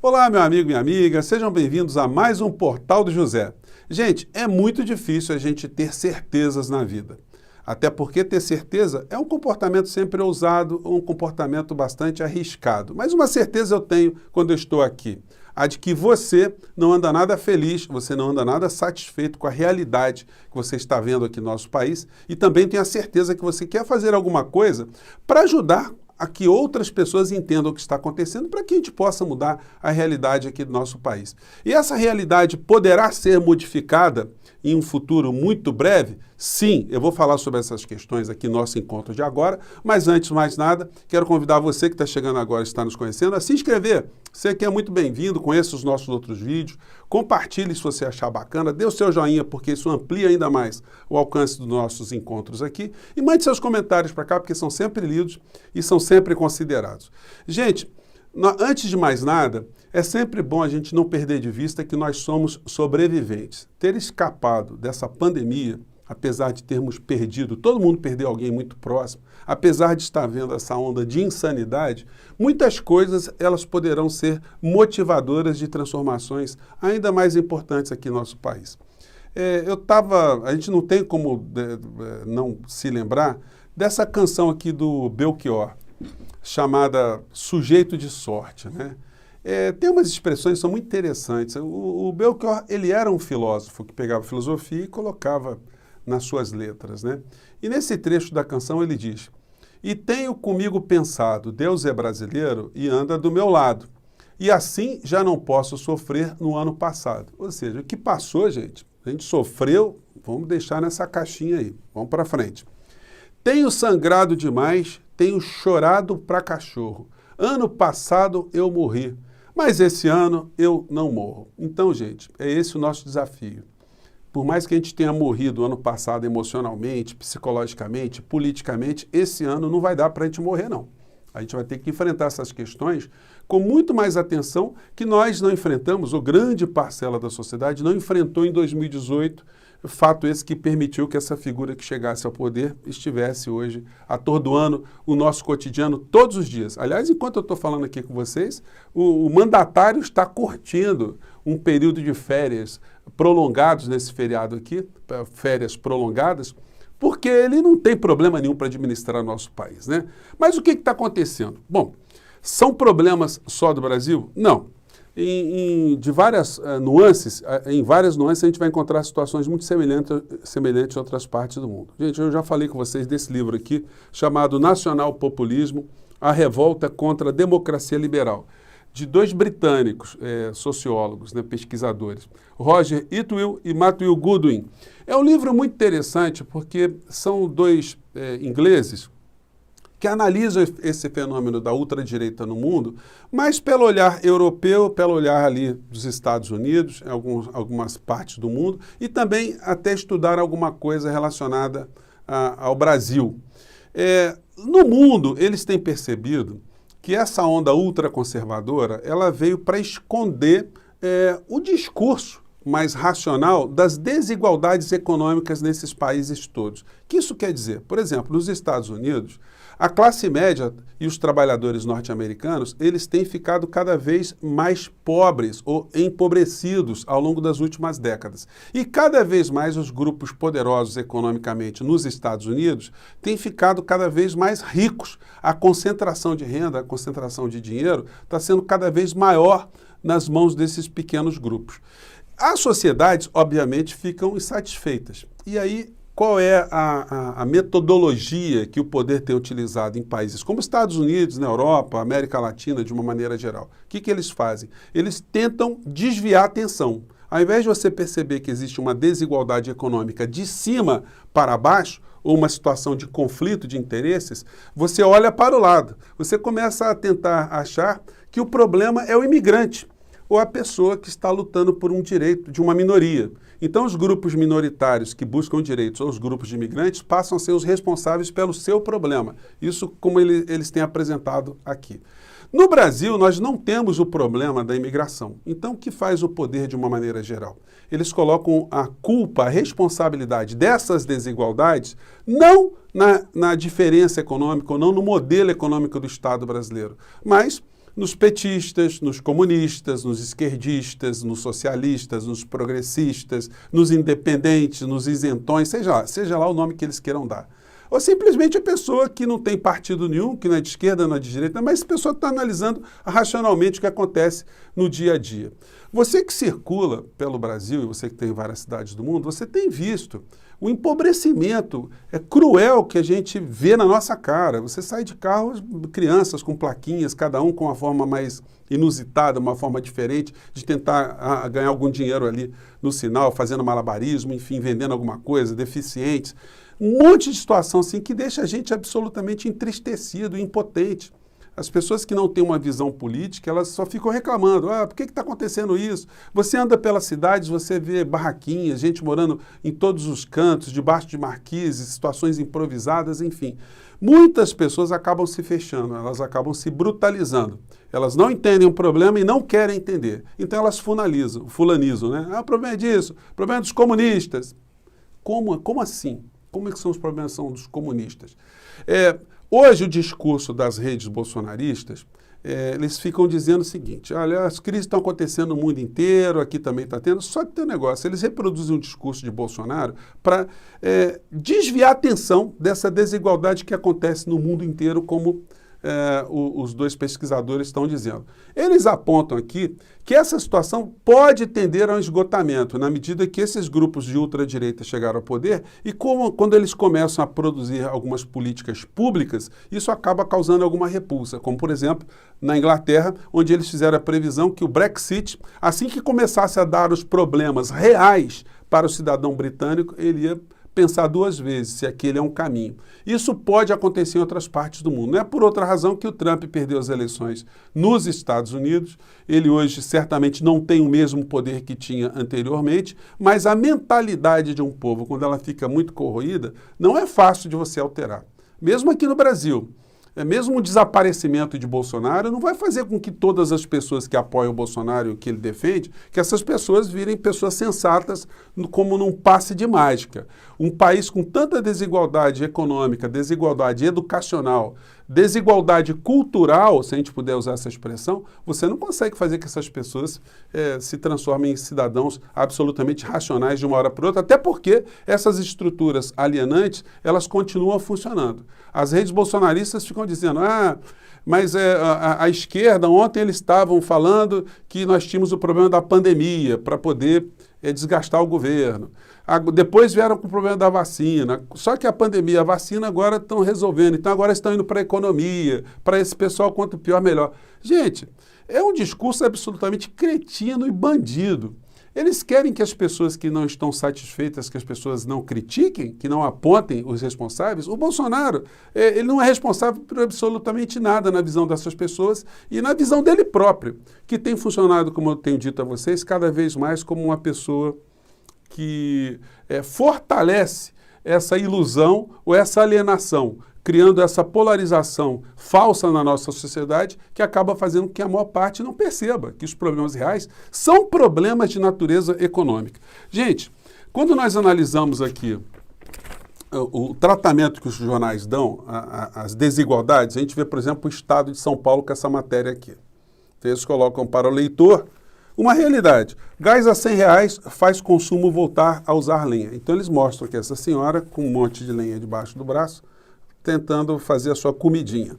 Olá, meu amigo e minha amiga, sejam bem-vindos a mais um Portal do José. Gente, é muito difícil a gente ter certezas na vida. Até porque ter certeza é um comportamento sempre ousado, um comportamento bastante arriscado. Mas uma certeza eu tenho quando eu estou aqui, a de que você não anda nada feliz, você não anda nada satisfeito com a realidade que você está vendo aqui no nosso país e também tenho a certeza que você quer fazer alguma coisa para ajudar a que outras pessoas entendam o que está acontecendo para que a gente possa mudar a realidade aqui do nosso país. E essa realidade poderá ser modificada em um futuro muito breve? Sim, eu vou falar sobre essas questões aqui no nosso encontro de agora, mas antes de mais nada, quero convidar você que está chegando agora e está nos conhecendo a se inscrever. Você aqui é muito bem-vindo, conheça os nossos outros vídeos, compartilhe se você achar bacana, dê o seu joinha porque isso amplia ainda mais o alcance dos nossos encontros aqui e mande seus comentários para cá porque são sempre lidos e são sempre considerados. Gente, antes de mais nada, é sempre bom a gente não perder de vista que nós somos sobreviventes. Ter escapado dessa pandemia, apesar de termos perdido, todo mundo perdeu alguém muito próximo, apesar de estar vendo essa onda de insanidade, muitas coisas elas poderão ser motivadoras de transformações ainda mais importantes aqui no nosso país. A gente não tem como não se lembrar dessa canção aqui do Belchior, chamada Sujeito de Sorte, né? Tem umas expressões que são muito interessantes. O Belchior, ele era um filósofo que pegava filosofia e colocava nas suas letras, né? E nesse trecho da canção ele diz: "E tenho comigo pensado, Deus é brasileiro e anda do meu lado. E assim já não posso sofrer no ano passado." Ou seja, o que passou, gente, a gente sofreu, vamos deixar nessa caixinha aí, vamos para frente. "Tenho sangrado demais, tenho chorado pra cachorro. Ano passado eu morri, mas esse ano eu não morro." Então, gente, é esse o nosso desafio. Por mais que a gente tenha morrido ano passado emocionalmente, psicologicamente, politicamente, esse ano não vai dar para a gente morrer, não. A gente vai ter que enfrentar essas questões com muito mais atenção que nós não enfrentamos, ou grande parcela da sociedade não enfrentou em 2018, fato esse que permitiu que essa figura que chegasse ao poder estivesse hoje atordoando o nosso cotidiano todos os dias. Aliás, enquanto eu estou falando aqui com vocês, o mandatário está curtindo um período de férias prolongados nesse feriado aqui, férias prolongadas, porque ele não tem problema nenhum para administrar nosso país, né? Mas o que está acontecendo? Bom, são problemas só do Brasil? Não. Em várias nuances a gente vai encontrar situações muito semelhantes em outras partes do mundo. Gente, eu já falei com vocês desse livro aqui, chamado Nacional Populismo, a revolta contra a democracia liberal, de dois britânicos sociólogos, né, pesquisadores, Roger Itwell e Matthew Goodwin. É um livro muito interessante porque são dois ingleses que analisam esse fenômeno da ultradireita no mundo, mas pelo olhar europeu, pelo olhar ali dos Estados Unidos, em algumas partes do mundo, e também até estudar alguma coisa relacionada ao Brasil. No mundo, eles têm percebido que essa onda ultraconservadora, ela veio para esconder o discurso mais racional das desigualdades econômicas nesses países todos. O que isso quer dizer? Por exemplo, nos Estados Unidos, a classe média e os trabalhadores norte-americanos, eles têm ficado cada vez mais pobres ou empobrecidos ao longo das últimas décadas. E cada vez mais os grupos poderosos economicamente nos Estados Unidos têm ficado cada vez mais ricos. A concentração de renda, a concentração de dinheiro está sendo cada vez maior nas mãos desses pequenos grupos. As sociedades, obviamente, ficam insatisfeitas. E aí, qual é a metodologia que o poder tem utilizado em países como Estados Unidos, na Europa, América Latina, de uma maneira geral? O que eles fazem? Eles tentam desviar a atenção. Ao invés de você perceber que existe uma desigualdade econômica de cima para baixo, ou uma situação de conflito de interesses, você olha para o lado. Você começa a tentar achar que o problema é o imigrante, ou a pessoa que está lutando por um direito de uma minoria. Então, os grupos minoritários que buscam direitos ou os grupos de imigrantes passam a ser os responsáveis pelo seu problema. Isso como eles têm apresentado aqui. No Brasil, nós não temos o problema da imigração. Então, o que faz o poder de uma maneira geral? Eles colocam a culpa, a responsabilidade dessas desigualdades, não na diferença econômica ou não no modelo econômico do Estado brasileiro, mas nos petistas, nos comunistas, nos esquerdistas, nos socialistas, nos progressistas, nos independentes, nos isentões, seja lá o nome que eles queiram dar. Ou simplesmente a pessoa que não tem partido nenhum, que não é de esquerda, não é de direita, mas a pessoa está analisando racionalmente o que acontece no dia a dia. Você que circula pelo Brasil, e você que tem em várias cidades do mundo, você tem visto o empobrecimento cruel que a gente vê na nossa cara. Você sai de carro, crianças com plaquinhas, cada um com uma forma mais inusitada, uma forma diferente de tentar ganhar algum dinheiro ali no sinal, fazendo malabarismo, enfim, vendendo alguma coisa, deficientes. Um monte de situação assim que deixa a gente absolutamente entristecido, impotente. As pessoas que não têm uma visão política, elas só ficam reclamando. Por que está acontecendo isso? Você anda pelas cidades, você vê barraquinhas, gente morando em todos os cantos, debaixo de marquises, situações improvisadas, enfim. Muitas pessoas acabam se fechando, elas acabam se brutalizando. Elas não entendem o problema e não querem entender. Então elas fulanizam, né? O problema é disso, o problema é dos comunistas. Como assim? Como é que são os problemas dos comunistas? Hoje o discurso das redes bolsonaristas, eles ficam dizendo o seguinte, olha, as crises estão acontecendo no mundo inteiro, aqui também está tendo, só que tem um negócio, eles reproduzem um discurso de Bolsonaro para desviar a atenção dessa desigualdade que acontece no mundo inteiro, como os dois pesquisadores estão dizendo. Eles apontam aqui que essa situação pode tender ao esgotamento, na medida que esses grupos de ultradireita chegaram ao poder e quando eles começam a produzir algumas políticas públicas, isso acaba causando alguma repulsa, como por exemplo na Inglaterra, onde eles fizeram a previsão que o Brexit, assim que começasse a dar os problemas reais para o cidadão britânico, ele ia pensar duas vezes se aquele é um caminho. Isso pode acontecer em outras partes do mundo. Não é por outra razão que o Trump perdeu as eleições nos Estados Unidos. Ele hoje certamente não tem o mesmo poder que tinha anteriormente, mas a mentalidade de um povo, quando ela fica muito corroída, não é fácil de você alterar. Mesmo aqui no Brasil. Mesmo o desaparecimento de Bolsonaro não vai fazer com que todas as pessoas que apoiam o Bolsonaro e o que ele defende, que essas pessoas virem pessoas sensatas como num passe de mágica. Um país com tanta desigualdade econômica, desigualdade educacional, desigualdade cultural, se a gente puder usar essa expressão, você não consegue fazer que essas pessoas se transformem em cidadãos absolutamente racionais de uma hora para outra, até porque essas estruturas alienantes, elas continuam funcionando. As redes bolsonaristas ficam dizendo, mas a esquerda, ontem eles estavam falando que nós tínhamos o problema da pandemia para poder desgastar o governo. Depois vieram com o problema da vacina. Só que a pandemia e a vacina agora estão resolvendo. Então agora estão indo para a economia, para esse pessoal, quanto pior, melhor. Gente, é um discurso absolutamente cretino e bandido. Eles querem que as pessoas que não estão satisfeitas, que as pessoas não critiquem, que não apontem os responsáveis. O Bolsonaro, ele não é responsável por absolutamente nada na visão dessas pessoas e na visão dele próprio, que tem funcionado, como eu tenho dito a vocês, cada vez mais como uma pessoa que fortalece essa ilusão ou essa alienação, criando essa polarização falsa na nossa sociedade que acaba fazendo com que a maior parte não perceba que os problemas reais são problemas de natureza econômica. Gente, quando nós analisamos aqui o tratamento que os jornais dão às desigualdades, a gente vê, por exemplo, o Estado de São Paulo com essa matéria aqui. Eles colocam para o leitor uma realidade. Gás a R$100 faz consumo voltar a usar lenha. Então eles mostram que essa senhora, com um monte de lenha debaixo do braço, tentando fazer a sua comidinha.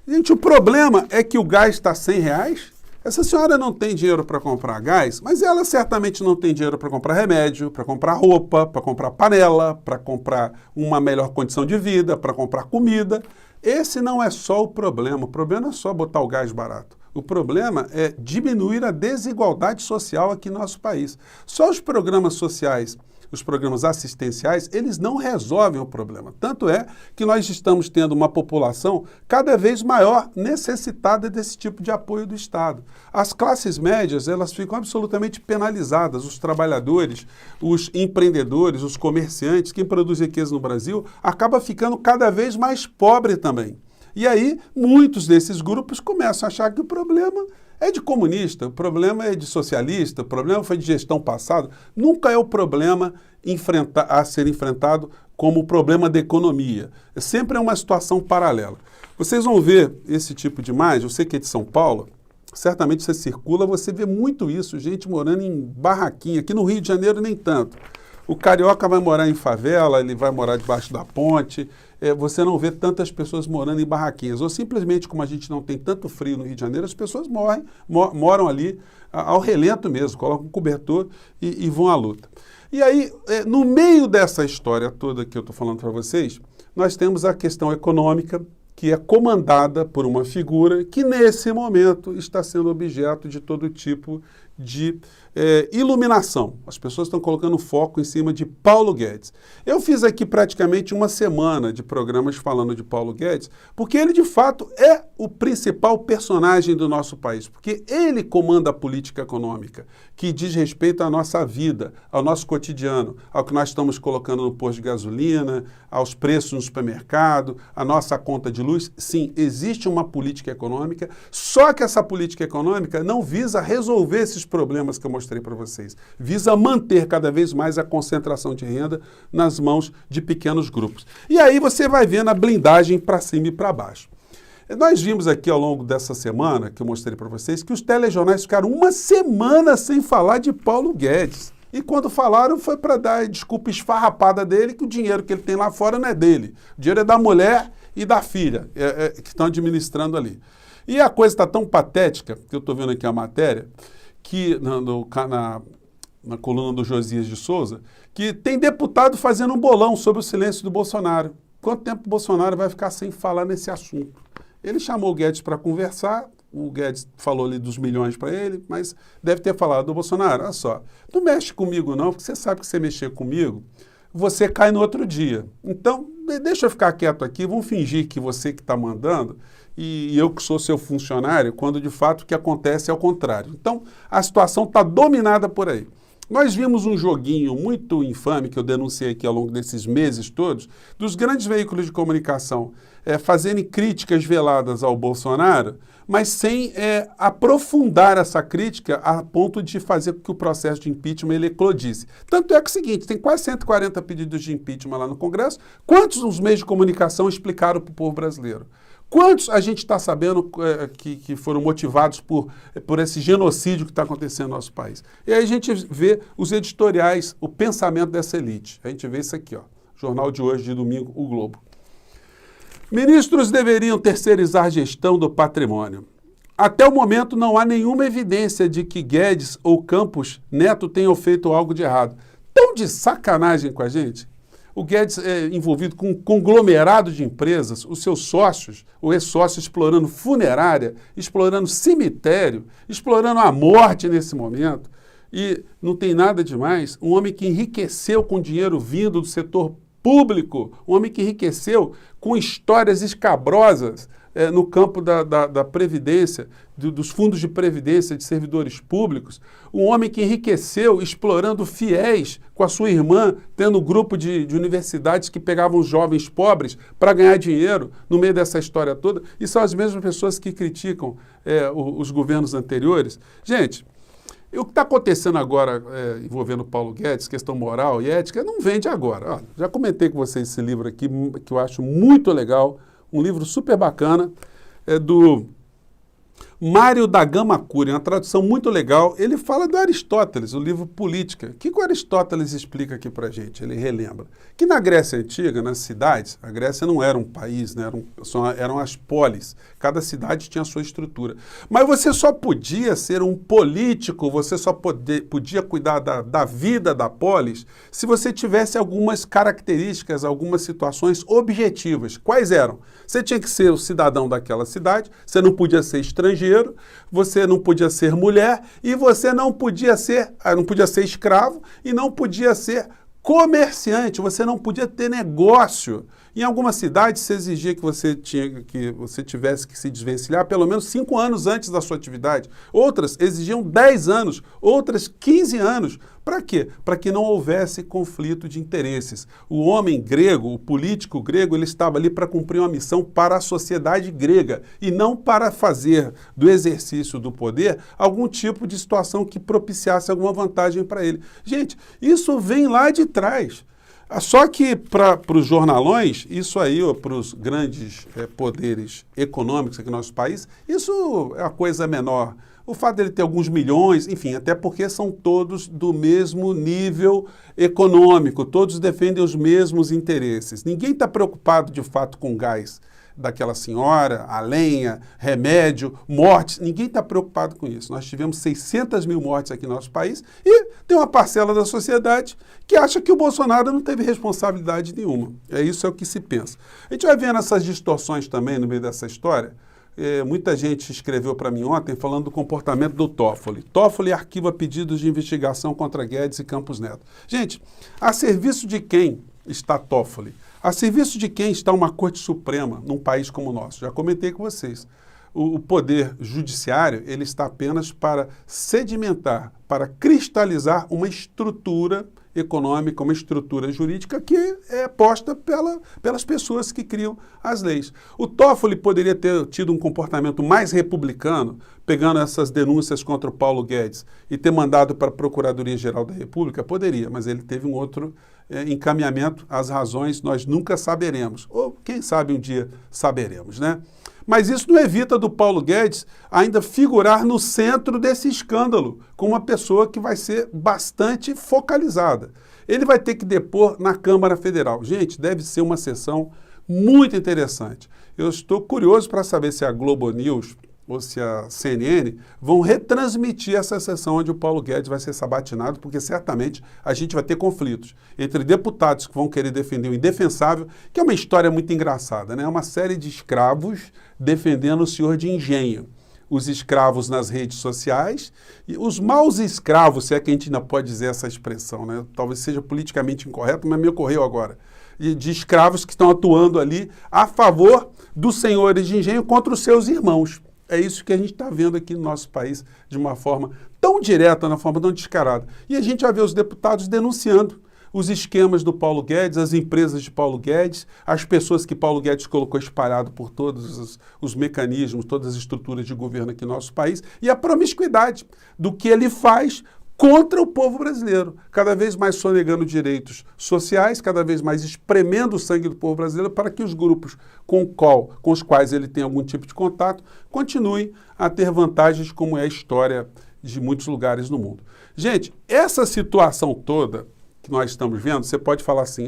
Gente, o problema é que o gás está R$100. Essa senhora não tem dinheiro para comprar gás, mas ela certamente não tem dinheiro para comprar remédio, para comprar roupa, para comprar panela, para comprar uma melhor condição de vida, para comprar comida. Esse não é só o problema não é só botar o gás barato. O problema é diminuir a desigualdade social aqui no nosso país. Só os programas sociais, os programas assistenciais, eles não resolvem o problema. Tanto é que nós estamos tendo uma população cada vez maior necessitada desse tipo de apoio do Estado. As classes médias, elas ficam absolutamente penalizadas. Os trabalhadores, os empreendedores, os comerciantes, quem produz riqueza no Brasil, acaba ficando cada vez mais pobre também. E aí, muitos desses grupos começam a achar que o problema é de comunista, o problema é de socialista, o problema foi de gestão passada. Nunca é o problema a ser enfrentado como o problema da economia. Sempre é uma situação paralela. Vocês vão ver esse tipo de imagem, eu sei que é de São Paulo, certamente você circula, você vê muito isso, gente morando em barraquinha. Aqui no Rio de Janeiro nem tanto. O carioca vai morar em favela, ele vai morar debaixo da ponte, você não vê tantas pessoas morando em barraquinhas. Ou simplesmente, como a gente não tem tanto frio no Rio de Janeiro, as pessoas moram ali ao relento mesmo, colocam um cobertor e vão à luta. E aí, no meio dessa história toda que eu estou falando para vocês, nós temos a questão econômica, que é comandada por uma figura que, nesse momento, está sendo objeto de todo tipo de iluminação. As pessoas estão colocando foco em cima de Paulo Guedes. Eu fiz aqui praticamente uma semana de programas falando de Paulo Guedes, porque ele, de fato, é o principal personagem do nosso país, porque ele comanda a política econômica, que diz respeito à nossa vida, ao nosso cotidiano, ao que nós estamos colocando no posto de gasolina, aos preços no supermercado, à nossa conta de luz. Sim, existe uma política econômica, só que essa política econômica não visa resolver esses problemas que eu mostrei para vocês. Visa manter cada vez mais a concentração de renda nas mãos de pequenos grupos. E aí você vai vendo a blindagem para cima e para baixo. Nós vimos aqui ao longo dessa semana, que eu mostrei para vocês, que os telejornais ficaram uma semana sem falar de Paulo Guedes. E quando falaram foi para dar desculpa esfarrapada dele, que o dinheiro que ele tem lá fora não é dele. O dinheiro é da mulher e da filha, que estão administrando ali. E a coisa está tão patética, que eu estou vendo aqui a matéria, que na coluna do Josias de Souza, que tem deputado fazendo um bolão sobre o silêncio do Bolsonaro. Quanto tempo o Bolsonaro vai ficar sem falar nesse assunto? Ele chamou o Guedes para conversar, o Guedes falou ali dos milhões para ele, mas deve ter falado do Bolsonaro. Olha só, não mexe comigo não, porque você sabe que se mexer comigo, você cai no outro dia. Então, deixa eu ficar quieto aqui, vamos fingir que você que está mandando e eu que sou seu funcionário, quando de fato o que acontece é o contrário. Então, a situação está dominada por aí. Nós vimos um joguinho muito infame, que eu denunciei aqui ao longo desses meses todos, dos grandes veículos de comunicação fazerem críticas veladas ao Bolsonaro, mas sem aprofundar essa crítica a ponto de fazer com que o processo de impeachment ele eclodisse. Tanto é que é o seguinte, tem quase 140 pedidos de impeachment lá no Congresso. Quantos os meios de comunicação explicaram para o povo brasileiro? Quantos a gente está sabendo que foram motivados por esse genocídio que está acontecendo no nosso país? E aí a gente vê os editoriais, o pensamento dessa elite. A gente vê isso aqui, ó, jornal de hoje, de domingo, O Globo. Ministros deveriam terceirizar a gestão do patrimônio. Até o momento não há nenhuma evidência de que Guedes ou Campos Neto tenham feito algo de errado. Tão de sacanagem com a gente? O Guedes é envolvido com um conglomerado de empresas, os seus sócios, o ex-sócio explorando funerária, explorando cemitério, explorando a morte nesse momento. E não tem nada demais, um homem que enriqueceu com dinheiro vindo do setor público, um homem que enriqueceu com histórias escabrosas no campo da previdência, dos fundos de previdência de servidores públicos, um homem que enriqueceu explorando fiéis com a sua irmã, tendo um grupo de universidades que pegavam jovens pobres para ganhar dinheiro no meio dessa história toda, e são as mesmas pessoas que criticam os governos anteriores. Gente, o que está acontecendo agora envolvendo Paulo Guedes, questão moral e ética, não vem de agora. Olha, já comentei com vocês esse livro aqui, que eu acho muito legal, um livro super bacana, do Mário da Gama Cury, uma tradução muito legal. Ele fala do Aristóteles, o livro Política. O que o Aristóteles explica aqui para a gente? Ele relembra que na Grécia Antiga, nas cidades, a Grécia não era um país, né? eram as polis. Cada cidade tinha a sua estrutura. Mas você só podia ser um político, você só podia cuidar da vida da polis se você tivesse algumas características, algumas situações objetivas. Quais eram? Você tinha que ser o cidadão daquela cidade, você não podia ser estrangeiro, você não podia ser mulher e você não podia ser escravo e não podia ser comerciante, você não podia ter negócio. Em algumas cidades se exigia que você tivesse que se desvencilhar pelo menos 5 anos antes da sua atividade. Outras exigiam 10 anos, outras 15 anos. Para quê? Para que não houvesse conflito de interesses. O homem grego, o político grego, ele estava ali para cumprir uma missão para a sociedade grega e não para fazer do exercício do poder algum tipo de situação que propiciasse alguma vantagem para ele. Gente, isso vem lá de trás. Só que para os jornalões, isso aí, para os grandes poderes econômicos aqui no nosso país, isso é uma coisa menor. O fato dele ter alguns milhões, enfim, até porque são todos do mesmo nível econômico, todos defendem os mesmos interesses. Ninguém está preocupado de fato com gás daquela senhora, a lenha, remédio, mortes, ninguém está preocupado com isso. Nós tivemos 600 mil mortes aqui no nosso país e tem uma parcela da sociedade que acha que o Bolsonaro não teve responsabilidade nenhuma. Isso é o que se pensa. A gente vai vendo essas distorções também no meio dessa história. Muita gente escreveu para mim ontem falando do comportamento do Toffoli. Toffoli arquiva pedidos de investigação contra Guedes e Campos Neto. Gente, a serviço de quem está Toffoli? A serviço de quem está uma Corte Suprema num país como o nosso? Já comentei com vocês. O poder judiciário ele está apenas para sedimentar, para cristalizar uma estrutura econômica, uma estrutura jurídica que é posta pelas pessoas que criam as leis. O Toffoli poderia ter tido um comportamento mais republicano, pegando essas denúncias contra o Paulo Guedes e ter mandado para a Procuradoria-Geral da República? Poderia, mas ele teve um outro encaminhamento. As razões nós nunca saberemos, ou quem sabe um dia saberemos, né? Mas isso não evita do Paulo Guedes ainda figurar no centro desse escândalo, com uma pessoa que vai ser bastante focalizada. Ele vai ter que depor na Câmara Federal. Gente, deve ser uma sessão muito interessante. Eu estou curioso para saber se a Globo News ou se a CNN vão retransmitir essa sessão onde o Paulo Guedes vai ser sabatinado, porque certamente a gente vai ter conflitos entre deputados que vão querer defender o indefensável, que é uma história muito engraçada, né? É uma série de escravos defendendo o senhor de engenho. Os escravos nas redes sociais e os maus escravos, se é que a gente ainda pode dizer essa expressão, né? Talvez seja politicamente incorreto, mas me ocorreu agora. De escravos que estão atuando ali a favor dos senhores de engenho contra os seus irmãos. É isso que a gente está vendo aqui no nosso país de uma forma tão direta, de uma forma tão descarada. E a gente vai ver os deputados denunciando os esquemas do Paulo Guedes, as empresas de Paulo Guedes, as pessoas que Paulo Guedes colocou espalhado por todos os mecanismos, todas as estruturas de governo aqui no nosso país, e a promiscuidade do que ele faz contra o povo brasileiro, cada vez mais sonegando direitos sociais, cada vez mais espremendo o sangue do povo brasileiro para que os grupos com os quais ele tem algum tipo de contato continuem a ter vantagens, como é a história de muitos lugares no mundo. Gente, essa situação toda que nós estamos vendo, você pode falar assim,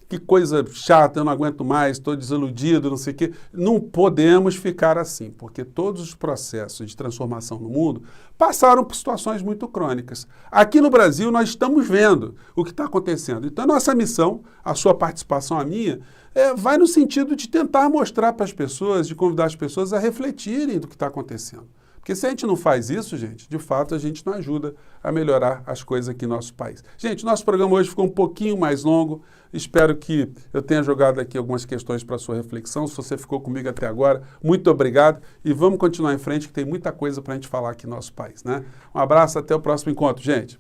que coisa chata, eu não aguento mais, estou desiludido, não sei o quê. Não podemos ficar assim, porque todos os processos de transformação no mundo passaram por situações muito crônicas. Aqui no Brasil, nós estamos vendo o que está acontecendo. Então, a nossa missão, a sua participação, a minha, vai no sentido de tentar mostrar para as pessoas, de convidar as pessoas a refletirem do que está acontecendo. Porque se a gente não faz isso, gente, de fato a gente não ajuda a melhorar as coisas aqui no nosso país. Gente, nosso programa hoje ficou um pouquinho mais longo. Espero que eu tenha jogado aqui algumas questões para a sua reflexão. Se você ficou comigo até agora, muito obrigado. E vamos continuar em frente, que tem muita coisa para a gente falar aqui no nosso país, né? Um abraço, até o próximo encontro, gente.